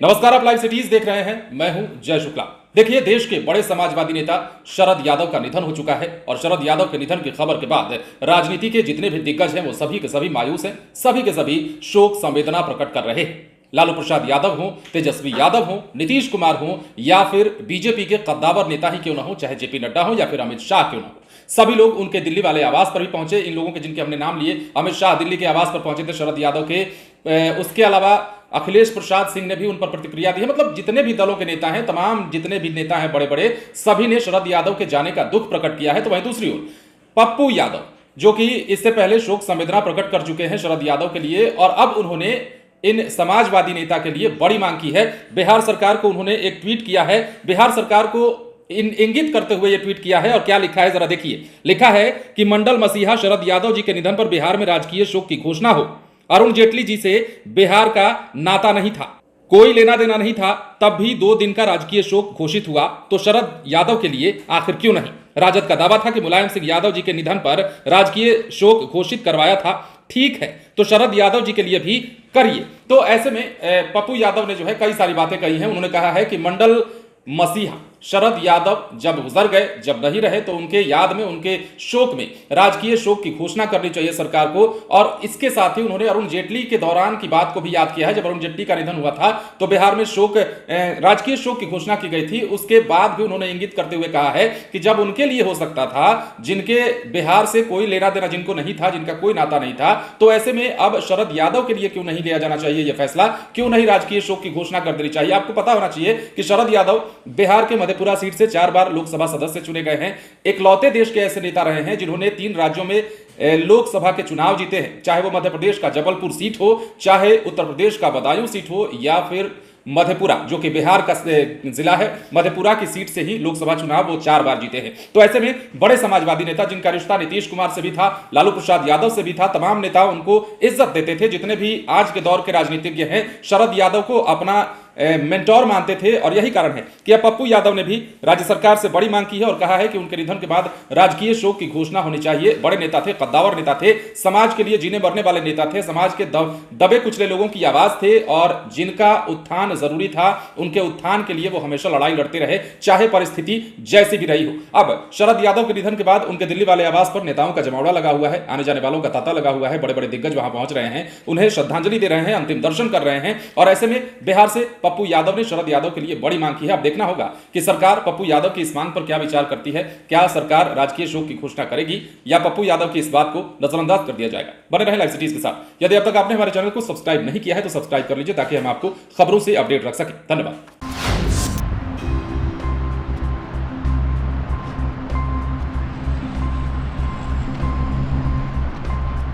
नमस्कार, आप live cities देख रहे हैं। मैं हूं जय शुक्ला। देखिए, देश के बड़े समाजवादी नेता शरद यादव का निधन हो चुका है और शरद यादव के निधन की खबर के बाद राजनीति के जितने भी दिग्गज हैं वो सभी के सभी मायूस हैं, सभी के सभी शोक संवेदना प्रकट कर रहे हैं। लालू प्रसाद यादव हो, तेजस्वी यादव हो, नीतीश कुमार हो या फिर बीजेपी के कद्दावर नेता ही क्यों ना हो, चाहे जेपी नड्डा हो या फिर अमित शाह क्यों ना हो, सभी लोग उनके दिल्ली वाले आवास पर भी पहुंचे। इन लोगों के जिनके हमने नाम लिए, अमित शाह दिल्ली के आवास पर पहुंचे थे शरद यादव के। उसके अलावा अखिलेश प्रसाद सिंह ने भी उन पर प्रतिक्रिया दी है। मतलब जितने भी दलों के नेता हैं, तमाम जितने भी नेता हैं बड़े बड़े, सभी ने शरद यादव के जाने का दुख प्रकट किया है। तो वहीं दूसरी ओर पप्पू यादव, जो कि इससे पहले शोक संवेदना प्रकट कर चुके हैं शरद यादव के लिए, और अब उन्होंने इन समाजवादी नेता के लिए बड़ी मांग की है। बिहार सरकार को उन्होंने एक ट्वीट किया है, बिहार सरकार को इंगित करते हुए यह ट्वीट किया है। और क्या लिखा है जरा देखिए। लिखा है कि मंडल मसीहा शरद यादव जी के निधन पर बिहार में राजकीय शोक की घोषणा हो। अरुण जेटली जी से बिहार का नाता नहीं था, कोई लेना देना नहीं था, तब भी 2 दिन का राजकीय शोक घोषित हुआ, तो शरद यादव के लिए आखिर क्यों नहीं। राजद का दावा था कि मुलायम सिंह यादव जी के निधन पर राजकीय शोक घोषित करवाया था। ठीक है, तो शरद यादव जी के लिए भी करिए। तो ऐसे में पप्पू यादव ने जो है कई सारी बातें कही हैं। उन्होंने कहा है कि मंडल मसीहा शरद यादव जब गुजर गए, जब नहीं रहे, तो उनके याद में, उनके शोक में राजकीय शोक की घोषणा करनी चाहिए सरकार को। और इसके साथ ही उन्होंने अरुण जेटली के दौरान की बात को भी याद किया है। जब अरुण जेटली का निधन हुआ था तो बिहार में राजकीय शोक की घोषणा की गई थी। उसके बाद भी उन्होंने इंगित करते हुए कहा है कि जब उनके लिए हो सकता था, जिनके बिहार से कोई लेना देना जिनको नहीं था, जिनका कोई नाता नहीं था, तो ऐसे में अब शरद यादव के लिए क्यों नहीं लिया जाना चाहिए यह फैसला, क्यों नहीं राजकीय शोक की घोषणा कर देनी चाहिए। आपको पता होना चाहिए कि शरद यादव बिहार के मधेपुरा सीट से 4 बार लोकसभा सदस्य चुने गए हैं। इकलौते देश के ऐसे नेता रहे हैं जिन्होंने 3 राज्यों में लोकसभा के चुनाव जीते हैं, चाहे वो मध्य प्रदेश का जबलपुर सीट हो, चाहे उत्तर प्रदेश का बदायूं सीट हो, या फिर मधेपुरा जो कि बिहार का जिला है, मधेपुरा की सीट से ही लोकसभा चुनाव वो 4 बार जीते हैं। तो ऐसे में बड़े समाजवादी नेता जिनका रिश्ता नीतीश कुमार से भी था, लालू प्रसाद यादव से भी था, तमाम नेता उनको इज्जत देते थे। जितने भी आज के दौर के राजनीतिज्ञ हैं, शरद यादव को अपना मेंटोर मानते थे। और यही कारण है कि अब पप्पू यादव ने भी राज्य सरकार से बड़ी मांग की है और कहा है कि उनके निधन के बाद राजकीय शोक की घोषणा होनी चाहिए। बड़े नेता थे, कद्दावर नेता थे, समाज के लिए जीने मरने वाले नेता थे, समाज के दबे कुचले लोगों की आवाज थे, और जिनका उत्थान जरूरी था, उनके उत्थान के लिए वो हमेशा लड़ाई लड़ते रहे, चाहे परिस्थिति जैसी भी रही हो। अब शरद यादव के निधन के बाद उनके दिल्ली वाले आवास पर नेताओं का जमावड़ा लगा हुआ है, आने जाने वालों का तांता लगा हुआ है। बड़े बड़े दिग्गज वहां पहुंच रहे हैं, उन्हें श्रद्धांजलि दे रहे हैं, अंतिम दर्शन कर रहे हैं। और ऐसे में बिहार से पप्पू यादव ने शरद यादव के लिए बड़ी मांग की है। अब देखना होगा कि सरकार पप्पू यादव की इस मांग पर क्या विचार करती है। क्या सरकार राजकीय शोक की घोषणा करेगी या पप्पू यादव की इस बात को नजरअंदाज कर दिया जाएगा। बने रहे लाइव सिटीज के साथ। यदि अब तक आपने हमारे चैनल को सब्सक्राइब नहीं किया है तो सब्सक्राइब कर लीजिए, ताकि हम आपको खबरों से अपडेट रख सकें। धन्यवाद।